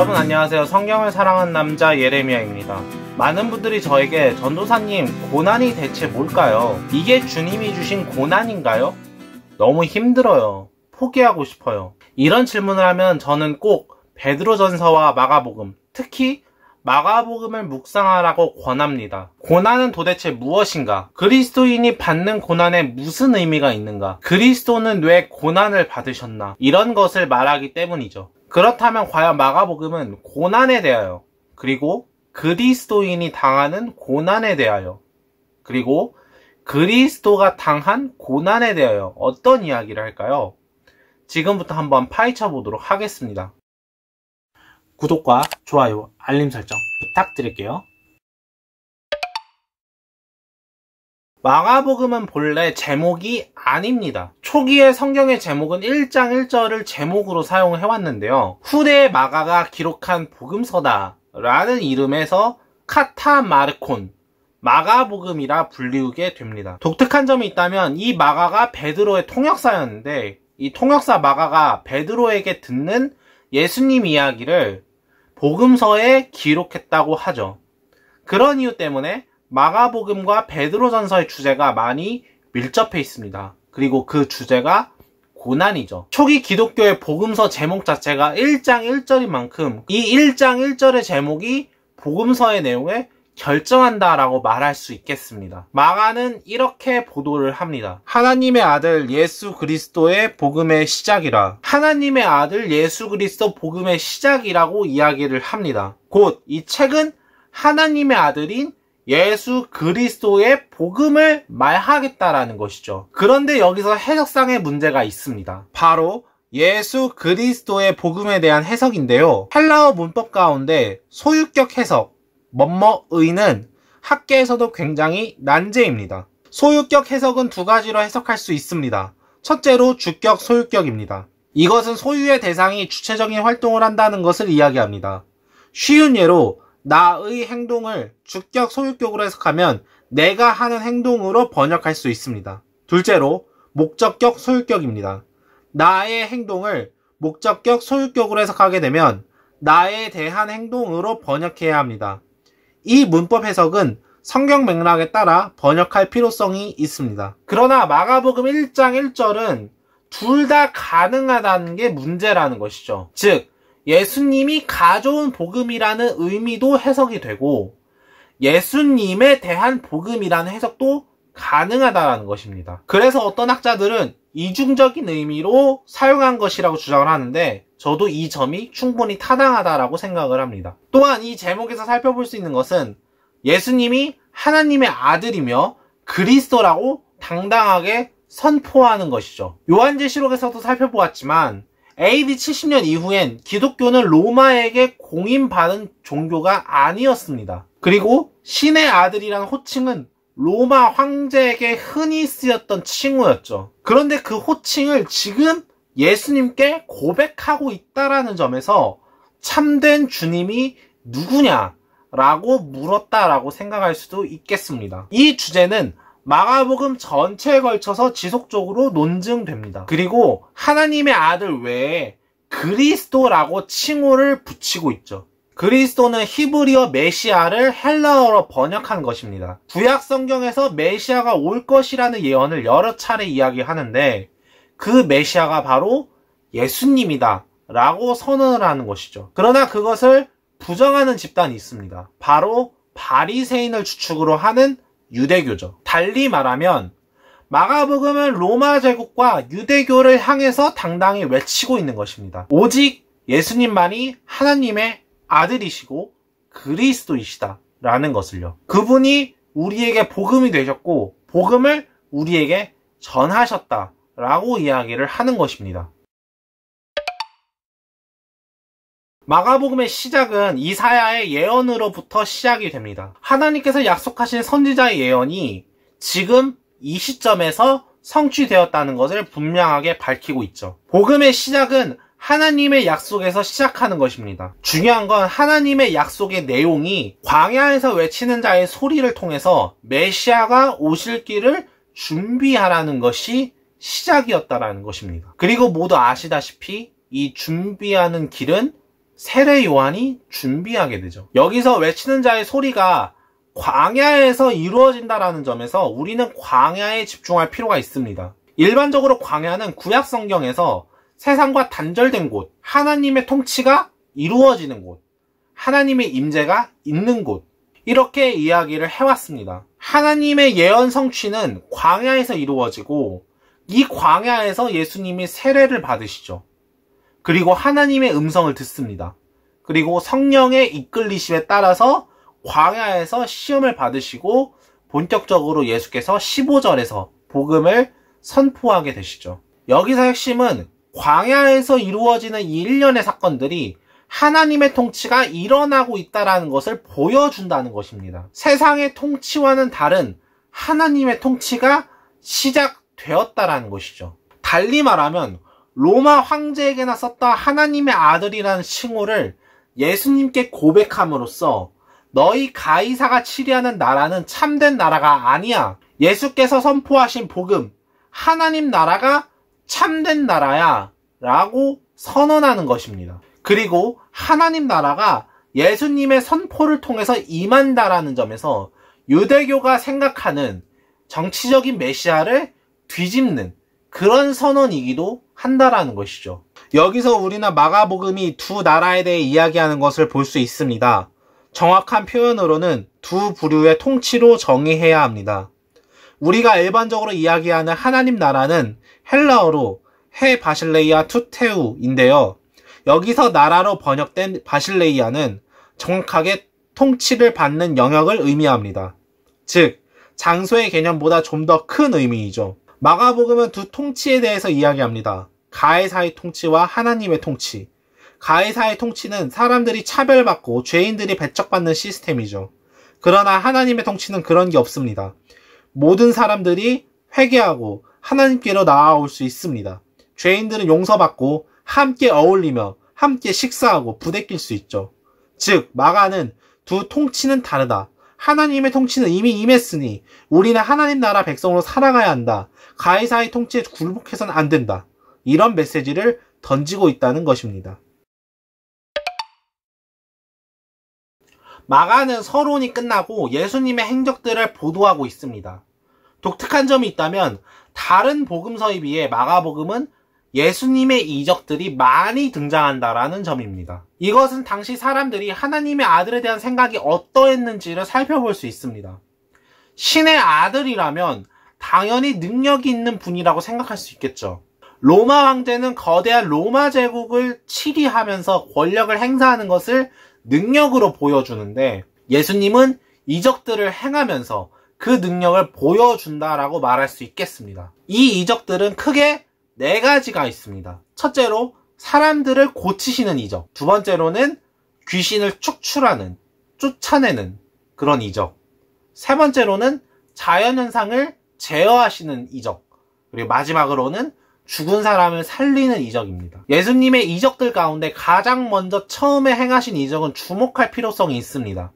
여러분 안녕하세요. 성경을 사랑하는 남자 예레미야입니다. 많은 분들이 저에게 전도사님, 고난이 대체 뭘까요? 이게 주님이 주신 고난인가요? 너무 힘들어요. 포기하고 싶어요. 이런 질문을 하면 저는 꼭 베드로전서와 마가복음, 특히 마가복음을 묵상하라고 권합니다. 고난은 도대체 무엇인가? 그리스도인이 받는 고난에 무슨 의미가 있는가? 그리스도는 왜 고난을 받으셨나? 이런 것을 말하기 때문이죠. 그렇다면 과연 마가복음은 고난에 대하여, 그리고 그리스도인이 당하는 고난에 대하여, 그리고 그리스도가 당한 고난에 대하여 어떤 이야기를 할까요? 지금부터 한번 파헤쳐 보도록 하겠습니다. 구독과 좋아요, 알림 설정 부탁드릴게요. 마가복음은 본래 제목이 아닙니다. 초기에 성경의 제목은 1장 1절을 제목으로 사용을 해왔는데요. 후대에 마가가 기록한 복음서다 라는 이름에서 카타마르콘, 마가복음이라 불리우게 됩니다. 독특한 점이 있다면 이 마가가 베드로의 통역사였는데, 이 통역사 마가가 베드로에게 듣는 예수님 이야기를 복음서에 기록했다고 하죠. 그런 이유 때문에 마가복음과 베드로전서의 주제가 많이 밀접해 있습니다. 그리고 그 주제가 고난이죠. 초기 기독교의 복음서 제목 자체가 1장 1절인 만큼 이 1장 1절의 제목이 복음서의 내용을 결정한다라고 말할 수 있겠습니다. 마가는 이렇게 보도를 합니다. 하나님의 아들 예수 그리스도의 복음의 시작이라. 하나님의 아들 예수 그리스도 복음의 시작이라고 이야기를 합니다. 곧 이 책은 하나님의 아들인 예수 그리스도의 복음을 말하겠다라는 것이죠. 그런데 여기서 해석상의 문제가 있습니다. 바로 예수 그리스도의 복음에 대한 해석인데요. 헬라어 문법 가운데 소유격 해석, 뭐뭐의는 학계에서도 굉장히 난제입니다. 소유격 해석은 두 가지로 해석할 수 있습니다. 첫째로 주격 소유격입니다. 이것은 소유의 대상이 주체적인 활동을 한다는 것을 이야기합니다. 쉬운 예로 나의 행동을 주격 소유격으로 해석하면 내가 하는 행동으로 번역할 수 있습니다. 둘째로 목적격 소유격입니다. 나의 행동을 목적격 소유격으로 해석하게 되면 나에 대한 행동으로 번역해야 합니다. 이 문법 해석은 성경 맥락에 따라 번역할 필요성이 있습니다. 그러나 마가복음 1장 1절은 둘 다 가능하다는 게 문제라는 것이죠. 즉, 예수님이 가져온 복음이라는 의미도 해석이 되고 예수님에 대한 복음이라는 해석도 가능하다는 것입니다. 그래서 어떤 학자들은 이중적인 의미로 사용한 것이라고 주장을 하는데 저도 이 점이 충분히 타당하다라고 생각을 합니다. 또한 이 제목에서 살펴볼 수 있는 것은 예수님이 하나님의 아들이며 그리스도라고 당당하게 선포하는 것이죠. 요한계시록에서도 살펴보았지만 AD 70년 이후엔 기독교는 로마에게 공인받은 종교가 아니었습니다. 그리고 신의 아들이라는 호칭은 로마 황제에게 흔히 쓰였던 칭호였죠. 그런데 그 호칭을 지금 예수님께 고백하고 있다라는 점에서 참된 주님이 누구냐라고 물었다라고 생각할 수도 있겠습니다. 이 주제는 마가복음 전체에 걸쳐서 지속적으로 논증됩니다. 그리고 하나님의 아들 외에 그리스도라고 칭호를 붙이고 있죠. 그리스도는 히브리어 메시아를 헬라어로 번역한 것입니다. 구약 성경에서 메시아가 올 것이라는 예언을 여러 차례 이야기하는데 그 메시아가 바로 예수님이다 라고 선언을 하는 것이죠. 그러나 그것을 부정하는 집단이 있습니다. 바로 바리새인을 주축으로 하는 유대교죠. 달리 말하면 마가복음은 로마 제국과 유대교를 향해서 당당히 외치고 있는 것입니다. 오직 예수님만이 하나님의 아들이시고 그리스도이시다 라는 것을요. 그분이 우리에게 복음이 되셨고 복음을 우리에게 전하셨다 라고 이야기를 하는 것입니다. 마가복음의 시작은 이사야의 예언으로부터 시작이 됩니다. 하나님께서 약속하신 선지자의 예언이 지금 이 시점에서 성취되었다는 것을 분명하게 밝히고 있죠. 복음의 시작은 하나님의 약속에서 시작하는 것입니다. 중요한 건 하나님의 약속의 내용이 광야에서 외치는 자의 소리를 통해서 메시아가 오실 길을 준비하라는 것이 시작이었다라는 것입니다. 그리고 모두 아시다시피 이 준비하는 길은 세례 요한이 준비하게 되죠. 여기서 외치는 자의 소리가 광야에서 이루어진다라는 점에서 우리는 광야에 집중할 필요가 있습니다. 일반적으로 광야는 구약 성경에서 세상과 단절된 곳, 하나님의 통치가 이루어지는 곳, 하나님의 임재가 있는 곳, 이렇게 이야기를 해왔습니다. 하나님의 예언 성취는 광야에서 이루어지고 이 광야에서 예수님이 세례를 받으시죠. 그리고 하나님의 음성을 듣습니다. 그리고 성령의 이끌리심에 따라서 광야에서 시험을 받으시고 본격적으로 예수께서 15절에서 복음을 선포하게 되시죠. 여기서 핵심은 광야에서 이루어지는 이 일련의 사건들이 하나님의 통치가 일어나고 있다는 것을 보여준다는 것입니다. 세상의 통치와는 다른 하나님의 통치가 시작되었다는 것이죠. 달리 말하면 로마 황제에게나 썼던 하나님의 아들이라는 칭호를 예수님께 고백함으로써 너희 가이사가 치리하는 나라는 참된 나라가 아니야. 예수께서 선포하신 복음, 하나님 나라가 참된 나라야 라고 선언하는 것입니다. 그리고 하나님 나라가 예수님의 선포를 통해서 임한다라는 점에서 유대교가 생각하는 정치적인 메시아를 뒤집는 그런 선언이기도 한다라는 것이죠. 여기서 우리는 마가복음이 두 나라에 대해 이야기하는 것을 볼 수 있습니다. 정확한 표현으로는 두 부류의 통치로 정의해야 합니다. 우리가 일반적으로 이야기하는 하나님 나라는 헬라어로 헤 바실레이아 투테우인데요. 여기서 나라로 번역된 바실레이아는 정확하게 통치를 받는 영역을 의미합니다. 즉, 장소의 개념보다 좀 더 큰 의미이죠. 마가복음은 두 통치에 대해서 이야기합니다. 가이사의 통치와 하나님의 통치. 가이사의 통치는 사람들이 차별받고 죄인들이 배척받는 시스템이죠. 그러나 하나님의 통치는 그런 게 없습니다. 모든 사람들이 회개하고 하나님께로 나아올 수 있습니다. 죄인들은 용서받고 함께 어울리며 함께 식사하고 부대낄 수 있죠. 즉, 마가는 두 통치는 다르다. 하나님의 통치는 이미 임했으니 우리는 하나님 나라 백성으로 살아가야 한다. 가이사의 통치에 굴복해서는 안 된다. 이런 메시지를 던지고 있다는 것입니다. 마가는 서론이 끝나고 예수님의 행적들을 보도하고 있습니다. 독특한 점이 있다면 다른 복음서에 비해 마가복음은 예수님의 이적들이 많이 등장한다라는 점입니다. 이것은 당시 사람들이 하나님의 아들에 대한 생각이 어떠했는지를 살펴볼 수 있습니다. 신의 아들이라면 당연히 능력이 있는 분이라고 생각할 수 있겠죠. 로마 황제는 거대한 로마 제국을 치리하면서 권력을 행사하는 것을 능력으로 보여주는데 예수님은 이적들을 행하면서 그 능력을 보여준다라고 말할 수 있겠습니다. 이 이적들은 크게 4가지가 있습니다. 첫째로 사람들을 고치시는 이적, 두 번째로는 귀신을 축출하는, 쫓아내는 그런 이적, 세 번째로는 자연현상을 제어하시는 이적, 그리고 마지막으로는 죽은 사람을 살리는 이적입니다. 예수님의 이적들 가운데 가장 먼저 처음에 행하신 이적은 주목할 필요성이 있습니다.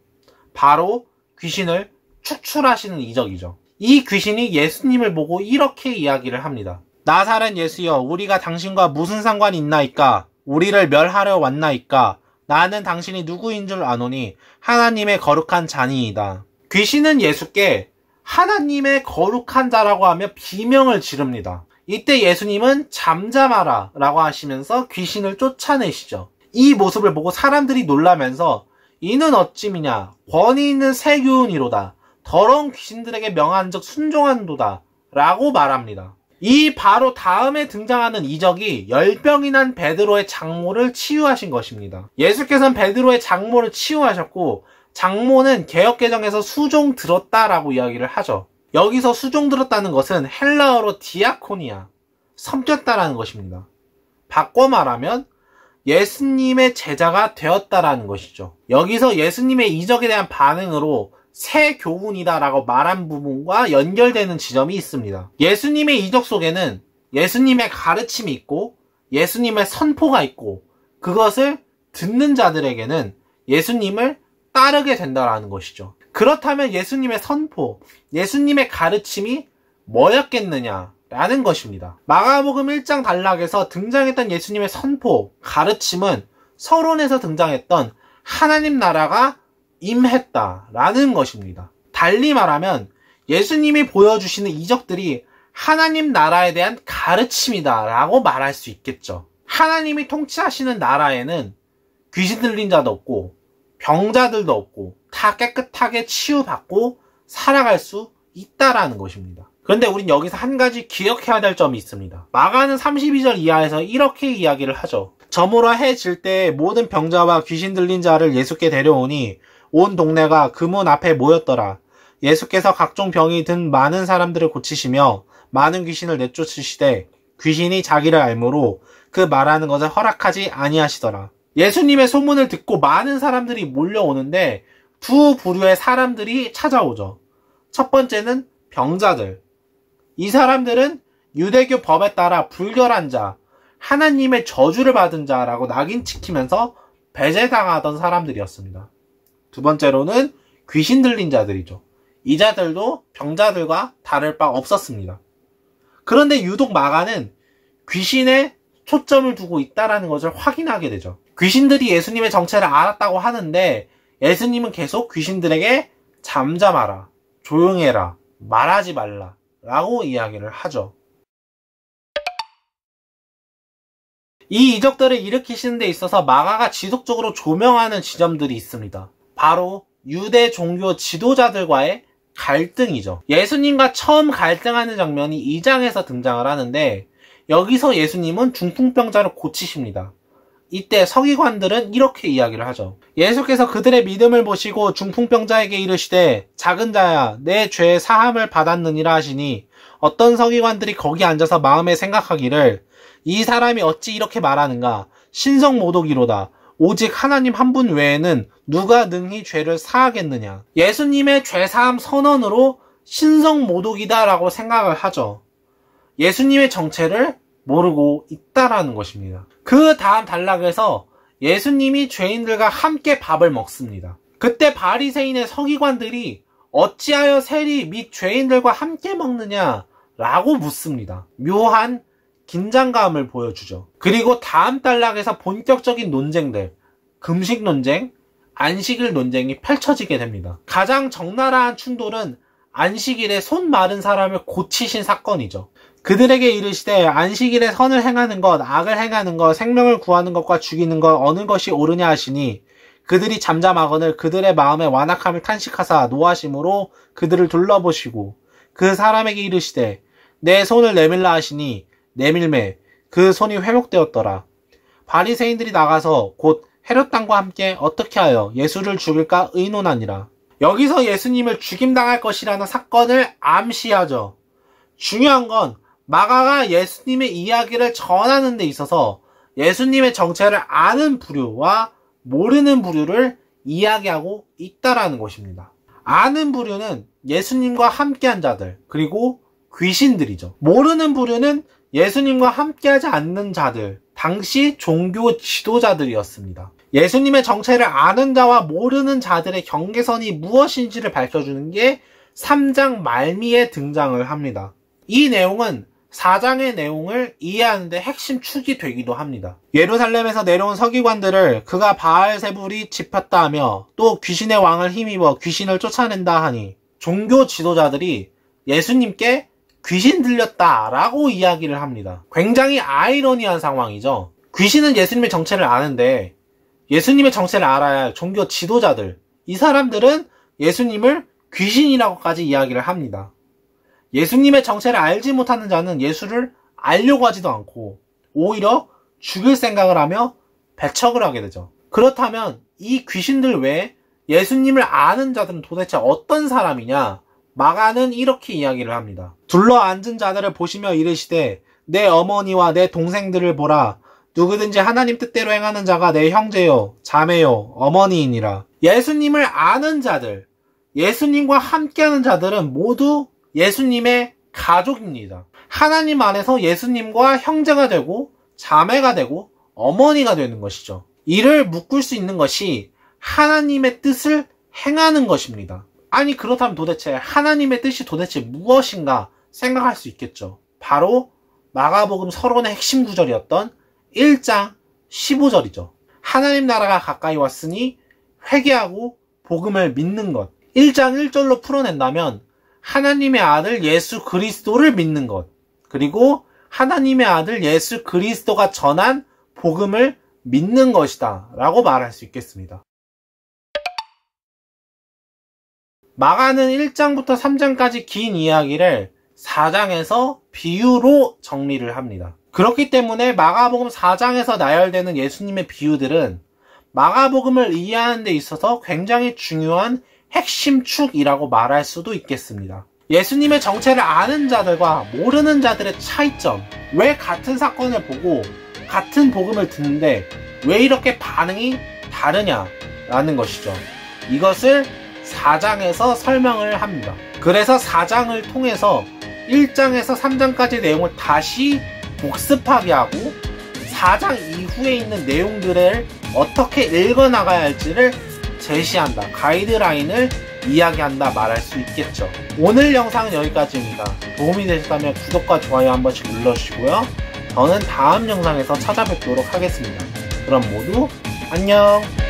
바로 귀신을 축출하시는 이적이죠. 이 귀신이 예수님을 보고 이렇게 이야기를 합니다. 나사렛 예수여, 우리가 당신과 무슨 상관이 있나이까? 우리를 멸하려 왔나이까? 나는 당신이 누구인 줄 아노니 하나님의 거룩한 자니이다. 귀신은 예수께 하나님의 거룩한 자라고 하며 비명을 지릅니다. 이때 예수님은 잠잠하라 라고 하시면서 귀신을 쫓아내시죠. 이 모습을 보고 사람들이 놀라면서 이는 어찌미냐, 권위 있는 새 교훈이로다, 더러운 귀신들에게 명한즉 순종한도다 라고 말합니다. 이 바로 다음에 등장하는 이적이 열병이 난 베드로의 장모를 치유하신 것입니다. 예수께서는 베드로의 장모를 치유하셨고, 장모는 개역개정에서 수종 들었다라고 이야기를 하죠. 여기서 수종 들었다는 것은 헬라어로 디아코니아, 섬겼다라는 것입니다. 바꿔 말하면 예수님의 제자가 되었다라는 것이죠. 여기서 예수님의 이적에 대한 반응으로 새 교훈이다라고 말한 부분과 연결되는 지점이 있습니다. 예수님의 이적 속에는 예수님의 가르침이 있고 예수님의 선포가 있고 그것을 듣는 자들에게는 예수님을 따르게 된다라는 것이죠. 그렇다면 예수님의 선포, 예수님의 가르침이 뭐였겠느냐라는 것입니다. 마가복음 1장 단락에서 등장했던 예수님의 선포, 가르침은 서론에서 등장했던 하나님 나라가 임했다라는 것입니다. 달리 말하면 예수님이 보여주시는 이적들이 하나님 나라에 대한 가르침이다 라고 말할 수 있겠죠. 하나님이 통치하시는 나라에는 귀신 들린 자도 없고 병자들도 없고 다 깨끗하게 치유받고 살아갈 수 있다라는 것입니다. 그런데 우린 여기서 한 가지 기억해야 될 점이 있습니다. 마가는 32절 이하에서 이렇게 이야기를 하죠. 저물어 해 질 때 모든 병자와 귀신 들린 자를 예수께 데려오니 온 동네가 그 문 앞에 모였더라. 예수께서 각종 병이 든 많은 사람들을 고치시며 많은 귀신을 내쫓으시되 귀신이 자기를 알므로 그 말하는 것을 허락하지 아니하시더라. 예수님의 소문을 듣고 많은 사람들이 몰려오는데 두 부류의 사람들이 찾아오죠. 첫 번째는 병자들. 이 사람들은 유대교 법에 따라 불결한 자, 하나님의 저주를 받은 자라고 낙인 찍히면서 배제당하던 사람들이었습니다. 두 번째로는 귀신 들린 자들이죠. 이 자들도 병자들과 다를 바 없었습니다. 그런데 유독 마가는 귀신에 초점을 두고 있다는 것을 확인하게 되죠. 귀신들이 예수님의 정체를 알았다고 하는데 예수님은 계속 귀신들에게 잠잠하라, 조용해라, 말하지 말라 라고 이야기를 하죠. 이 이적들을 일으키시는 데 있어서 마가가 지속적으로 조명하는 지점들이 있습니다. 바로 유대 종교 지도자들과의 갈등이죠. 예수님과 처음 갈등하는 장면이 2장에서 등장을 하는데 여기서 예수님은 중풍병자를 고치십니다. 이때 서기관들은 이렇게 이야기를 하죠. 예수께서 그들의 믿음을 보시고 중풍병자에게 이르시되 작은 자야 내 죄 사함을 받았느니라 하시니 어떤 서기관들이 거기 앉아서 마음에 생각하기를 이 사람이 어찌 이렇게 말하는가 신성모독이로다. 오직 하나님 한 분 외에는 누가 능히 죄를 사하겠느냐. 예수님의 죄사함 선언으로 신성모독이다 라고 생각을 하죠. 예수님의 정체를 모르고 있다라는 것입니다. 그 다음 단락에서 예수님이 죄인들과 함께 밥을 먹습니다. 그때 바리새인의 서기관들이 어찌하여 세리 및 죄인들과 함께 먹느냐 라고 묻습니다. 묘한 긴장감을 보여주죠. 그리고 다음 단락에서 본격적인 논쟁들, 금식 논쟁, 안식일 논쟁이 펼쳐지게 됩니다. 가장 적나라한 충돌은 안식일에 손 마른 사람을 고치신 사건이죠. 그들에게 이르시되 안식일에 선을 행하는 것, 악을 행하는 것, 생명을 구하는 것과 죽이는 것 어느 것이 옳으냐 하시니 그들이 잠잠하거늘 그들의 마음에 완악함을 탄식하사 노하심으로 그들을 둘러보시고 그 사람에게 이르시되 내 손을 내밀라 하시니 내밀매 그 손이 회복되었더라. 바리새인들이 나가서 곧 헤롯 당과 함께 어떻게 하여 예수를 죽일까 의논하니라. 여기서 예수님을 죽임당할 것이라는 사건을 암시하죠. 중요한 건 마가가 예수님의 이야기를 전하는 데 있어서 예수님의 정체를 아는 부류와 모르는 부류를 이야기하고 있다라는 것입니다. 아는 부류는 예수님과 함께한 자들, 그리고 귀신들이죠. 모르는 부류는 예수님과 함께하지 않는 자들, 당시 종교 지도자들이었습니다. 예수님의 정체를 아는 자와 모르는 자들의 경계선이 무엇인지를 밝혀주는 게 3장 말미에 등장을 합니다. 이 내용은 4장의 내용을 이해하는 데 핵심 축이 되기도 합니다. 예루살렘에서 내려온 서기관들을 그가 바알세불이 짚었다 하며 또 귀신의 왕을 힘입어 귀신을 쫓아낸다 하니 종교 지도자들이 예수님께 귀신 들렸다 라고 이야기를 합니다. 굉장히 아이러니한 상황이죠. 귀신은 예수님의 정체를 아는데 예수님의 정체를 알아야 할 종교 지도자들, 이 사람들은 예수님을 귀신이라고까지 이야기를 합니다. 예수님의 정체를 알지 못하는 자는 예수를 알려고 하지도 않고 오히려 죽일 생각을 하며 배척을 하게 되죠. 그렇다면 이 귀신들 외에 예수님을 아는 자들은 도대체 어떤 사람이냐? 마가는 이렇게 이야기를 합니다. 둘러앉은 자들을 보시며 이르시되 내 어머니와 내 동생들을 보라. 누구든지 하나님 뜻대로 행하는 자가 내 형제요, 자매요, 어머니이니라. 예수님을 아는 자들, 예수님과 함께하는 자들은 모두 예수님의 가족입니다. 하나님 안에서 예수님과 형제가 되고 자매가 되고 어머니가 되는 것이죠. 이를 묶을 수 있는 것이 하나님의 뜻을 행하는 것입니다. 아니 그렇다면 도대체 하나님의 뜻이 도대체 무엇인가 생각할 수 있겠죠. 바로 마가복음 서론의 핵심 구절이었던 1장 15절이죠. 하나님 나라가 가까이 왔으니 회개하고 복음을 믿는 것. 1장 1절로 풀어낸다면 하나님의 아들 예수 그리스도를 믿는 것. 그리고 하나님의 아들 예수 그리스도가 전한 복음을 믿는 것이다 라고 말할 수 있겠습니다. 마가는 1장부터 3장까지 긴 이야기를 4장에서 비유로 정리를 합니다. 그렇기 때문에 마가복음 4장에서 나열되는 예수님의 비유들은 마가복음을 이해하는 데 있어서 굉장히 중요한 핵심 축이라고 말할 수도 있겠습니다. 예수님의 정체를 아는 자들과 모르는 자들의 차이점, 왜 같은 사건을 보고 같은 복음을 듣는데 왜 이렇게 반응이 다르냐라는 것이죠. 이것을 4장에서 설명을 합니다. 그래서 4장을 통해서 1장에서 3장까지 내용을 다시 복습하게 하고 4장 이후에 있는 내용들을 어떻게 읽어나가야 할지를 제시한다. 가이드라인을 이야기한다 말할 수 있겠죠. 오늘 영상은 여기까지입니다. 도움이 되셨다면 구독과 좋아요 한 번씩 눌러주시고요. 저는 다음 영상에서 찾아뵙도록 하겠습니다. 그럼 모두 안녕.